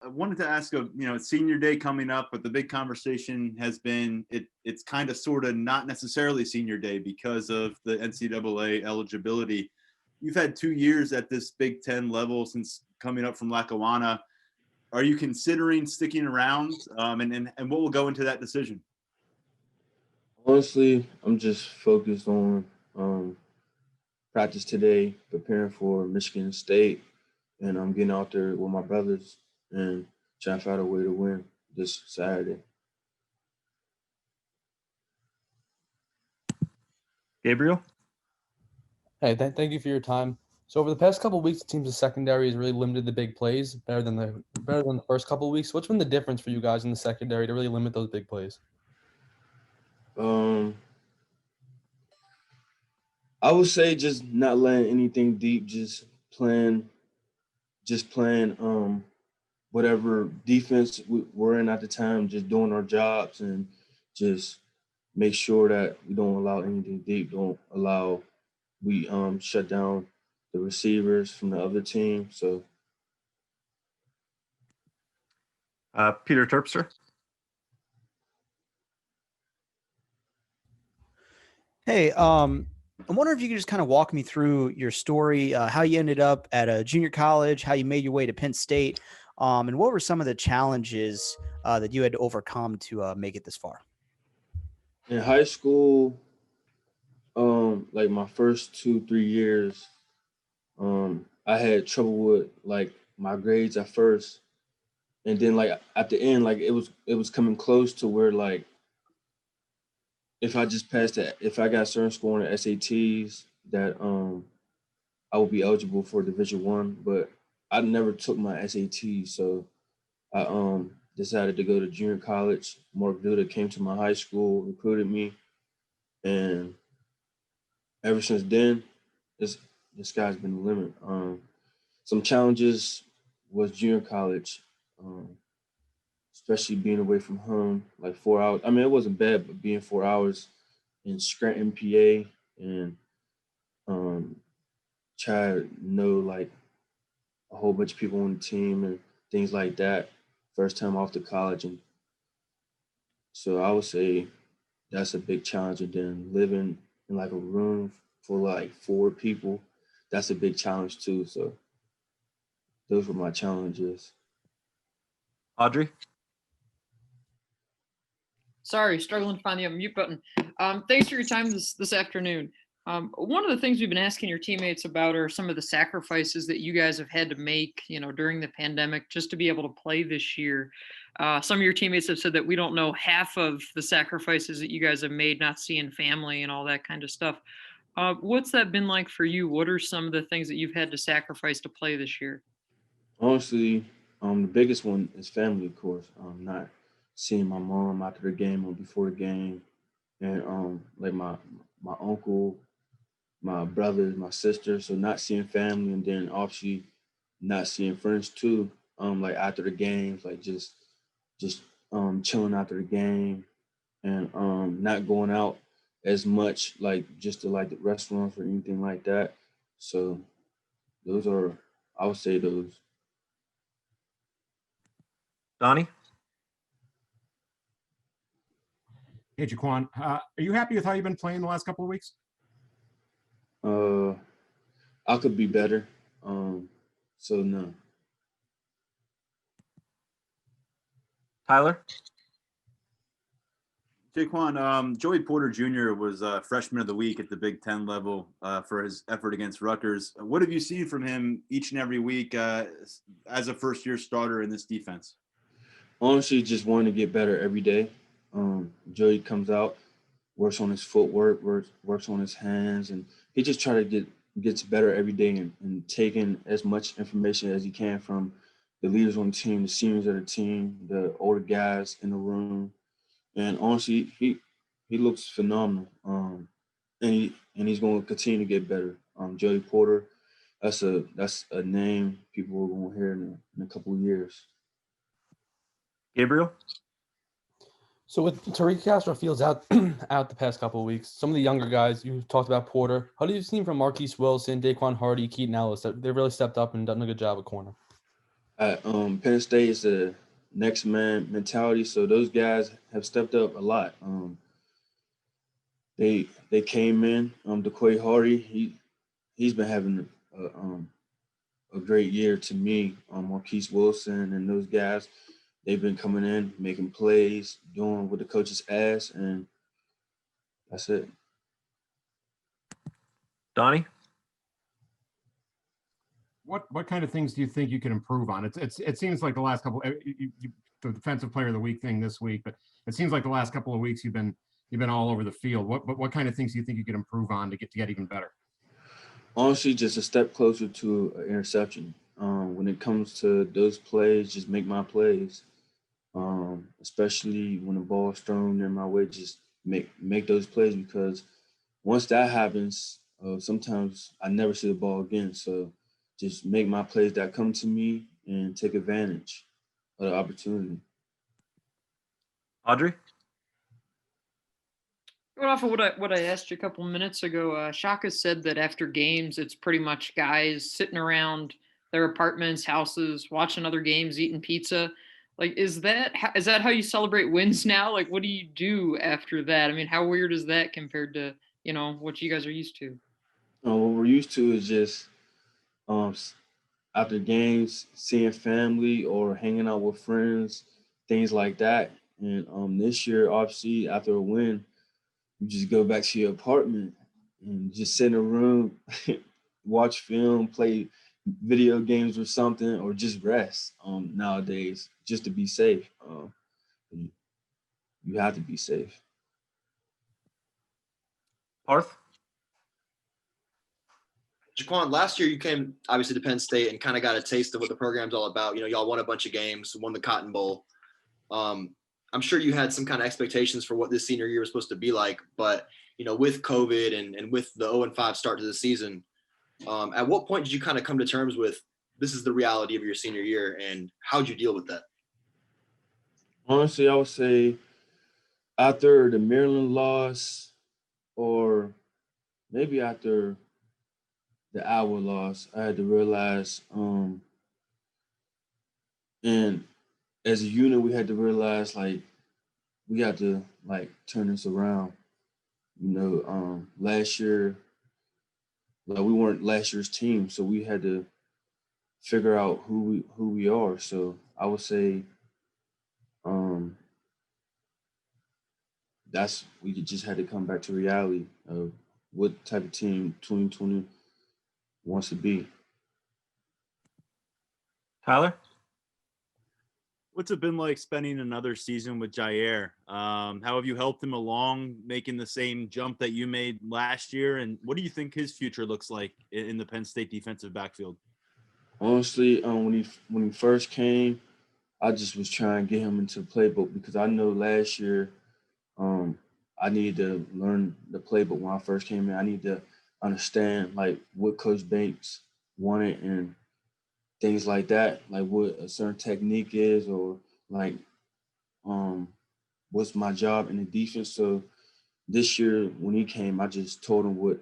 I wanted to ask it's senior day coming up, but the big conversation has been it's kind of sort of not necessarily senior day because of the NCAA eligibility. You've had 2 years at this Big Ten level since coming up from Lackawanna. Are you considering sticking around? And what will go into that decision? Honestly, I'm just focused on practice today, preparing for Michigan State, and I'm getting out there with my brothers and trying to find a way to win this Saturday. Gabriel? Hey, thank you for your time. So over the past couple of weeks, it seems the secondary has really limited the big plays better than the first couple of weeks. What's been the difference for you guys in the secondary to really limit those big plays? I would say just not letting anything deep, just playing whatever defense we're in at the time, just doing our jobs and just make sure that we don't allow anything deep, we shut down the receivers from the other team. So Peter Terpster? Hey, I'm wondering if you could just kind of walk me through your story, how you ended up at a junior college, how you made your way to Penn State, and what were some of the challenges that you had to overcome to make it this far? in high school, like my first 2-3 years, I had trouble with like my grades at first, and then like at the end, like it was coming close to where like if I just passed it, if I got a certain score on the SATs, that I would be eligible for Division 1. But I never took my SATs, so I decided to go to junior college. Mark Duda came to my high school, recruited me, and ever since then, the sky's been the limit. Some challenges was junior college, especially being away from home, like 4 hours. I mean, it wasn't bad, but being 4 hours in Scranton, PA, and try to know like a whole bunch of people on the team and things like that. First time off to college, and so I would say that's a big challenge. And then living in like a room for like 4 people, that's a big challenge too. So those were my challenges. Audrey? Sorry, struggling to find the unmute button. Thanks for your time this afternoon. One of the things we've been asking your teammates about are some of the sacrifices that you guys have had to make, during the pandemic just to be able to play this year. Some of your teammates have said that we don't know half of the sacrifices that you guys have made, not seeing family and all that kind of stuff. What's that been like for you? What are some of the things that you've had to sacrifice to play this year? Honestly, the biggest one is family, of course. Not seeing my mom after the game or before the game, and like my uncle, my brothers, my sister. So not seeing family, and then obviously not seeing friends too. Like after the games, like just chilling after the game, and not going out as much, like just to like the restaurants or anything like that. So those are, I would say those. Donnie? Hey, Jaquan, are you happy with how you've been playing the last couple of weeks? I could be better. So no. Tyler? Jaquan, Joey Porter Jr. was freshman of the week at the Big Ten level for his effort against Rutgers. What have you seen from him each and every week as a first-year starter in this defense? Honestly, just wanting to get better every day. Joey comes out, works on his footwork, works on his hands, and he just gets better every day and taking as much information as he can from the leaders on the team, the seniors of the team, the older guys in the room. And honestly, he looks phenomenal. And he's going to continue to get better. Joey Porter, that's a name people are going to hear in a couple of years. Gabriel? So with Tariq Castro-Fields out the past couple of weeks, some of the younger guys, you talked about Porter. How do you see from Marquise Wilson, Daquan Hardy, Keaton Ellis, that they've really stepped up and done a good job at corner? At Penn State is the next man mentality, so those guys have stepped up a lot. They came in. DeQuay Hardy, he's been having a great year to me. Marquise Wilson and those guys, they've been coming in, making plays, doing what the coaches ask, and that's it. Donnie? What kind of things do you think you can improve on? It seems like the last couple, the defensive player of the week thing this week, but it seems like the last couple of weeks you've been all over the field. What kind of things do you think you can improve on to get even better? Honestly, just a step closer to an interception. When it comes to those plays, just make my plays. Especially when the ball is thrown in my way, just make those plays, because once that happens, sometimes I never see the ball again. So just make my plays that come to me and take advantage of the opportunity. Audrey? Going off of what I asked you a couple minutes ago, Shaka said that after games, it's pretty much guys sitting around their apartments, houses, watching other games, eating pizza. Like, is that how you celebrate wins now? Like, what do you do after that? I mean, how weird is that compared to, what you guys are used to? What we're used to is just after games, seeing family or hanging out with friends, things like that. And this year, obviously, after a win, you just go back to your apartment and just sit in a room, watch film, play video games or something, or just rest nowadays, just to be safe. You have to be safe. Parth? Jaquan, last year you came obviously to Penn State and kind of got a taste of what the program's all about. Y'all won a bunch of games, won the Cotton Bowl. I'm sure you had some kind of expectations for what this senior year was supposed to be like, but with COVID and with the 0-5 start to the season, at what point did you kind of come to terms with this is the reality of your senior year, and how'd you deal with that? Honestly, I would say after the Maryland loss, or maybe after the Iowa loss, I had to realize, and as a unit, we had to realize, like, we got to, like, turn this around. Last year, like, we weren't last year's team, so we had to figure out who we are. So I would say we just had to come back to reality of what type of team 2020 wants to be. Tyler? What's it been like spending another season with Jair? How have you helped him along making the same jump that you made last year? And what do you think his future looks like in the Penn State defensive backfield? Honestly, when he first came, I just was trying to get him into the playbook, because I know last year I needed to learn the playbook when I first came in. I need to understand, like, what Coach Banks wanted and things like that, like what a certain technique is, or like what's my job in the defense. So this year when he came, I just told him what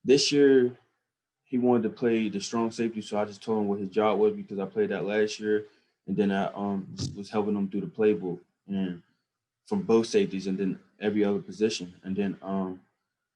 this year he wanted to play the strong safety, so I just told him what his job was, because I played that last year, and then I was helping him through the playbook and from both safeties and then every other position. And then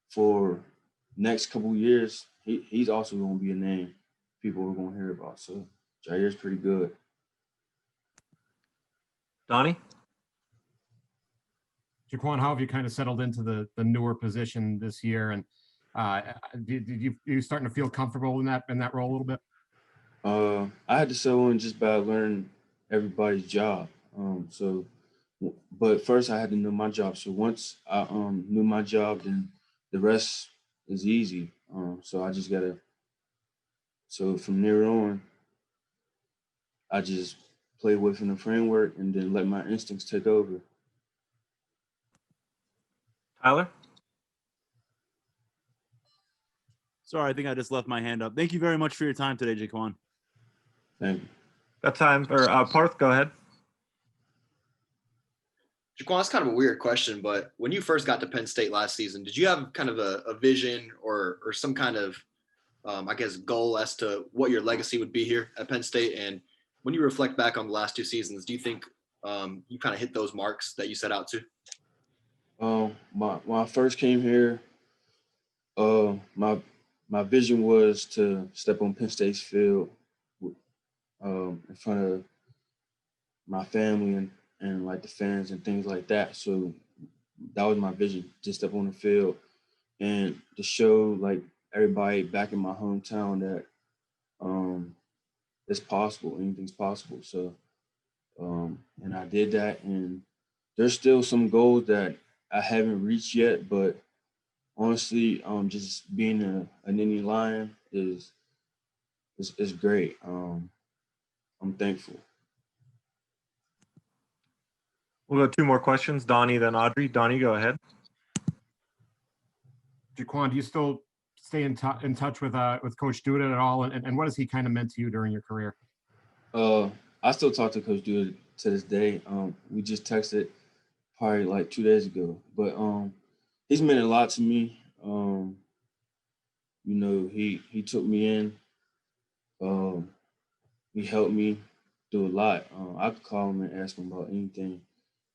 for next couple of years, he's also going to be a name people are going to hear about. So Jair's pretty good. Donnie? Jaquan, how have you kind of settled into the newer position this year? And did you starting to feel comfortable in that role a little bit? I had to settle in just by learning everybody's job. But first I had to know my job. So once I knew my job, then the rest is easy. So I just gotta. So from there on, I just play within the framework and then let my instincts take over. Tyler? Sorry, I think I just left my hand up. Thank you very much for your time today, Jaquan. Thank you. Got time for Parth, go ahead. Jaquan, it's kind of a weird question, but when you first got to Penn State last season, did you have kind of a vision or some kind of I guess, goal as to what your legacy would be here at Penn State? And when you reflect back on the last 2 seasons, do you think you kind of hit those marks that you set out to? When I first came here, my vision was to step on Penn State's field in front of my family and like the fans and things like that. So that was my vision, to step on the field and to show like everybody back in my hometown that it's possible, anything's possible. So and I did that, and there's still some goals that I haven't reached yet, but honestly, just being an Nittany Lion is great. I'm thankful. We'll go 2 more questions. Donnie, then Audrey. Donnie, go ahead. Jaquan, do you still stay in touch with Coach Duda at all? And what has he kind of meant to you during your career? I still talk to Coach Duda to this day. We just texted probably like 2 days ago, but he's meant a lot to me. You know, he took me in. He helped me do a lot. I could call him and ask him about anything.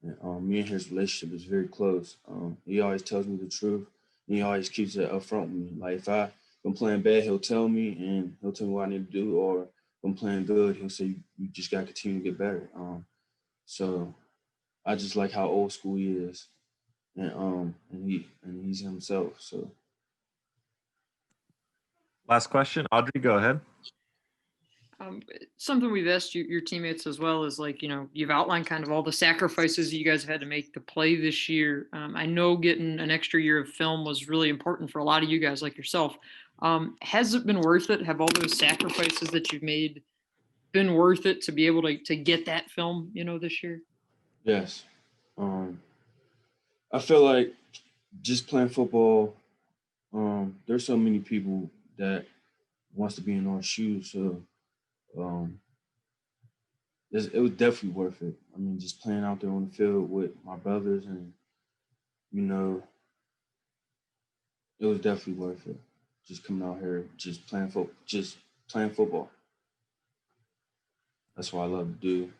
And me and his relationship is very close. He always tells me the truth. And he always keeps it up front with me. Like if I'm playing bad, he'll tell me, and he'll tell me what I need to do. Or if I'm playing good, he'll say, you just got to continue to get better. So I just like how old school he is. And he's himself. So Last question. Audrey, go ahead. Something we've asked your teammates as well is like, you've outlined kind of all the sacrifices you guys have had to make to play this year. I know getting an extra year of film was really important for a lot of you guys like yourself. Has it been worth it? Have all those sacrifices that you've made been worth it to be able to get that film, this year? yes. I feel like just playing football, there's so many people that wants to be in our shoes. So it was definitely worth it. I mean, just playing out there on the field with my brothers, and it was definitely worth it. Just coming out here, just playing football. That's what I love to do.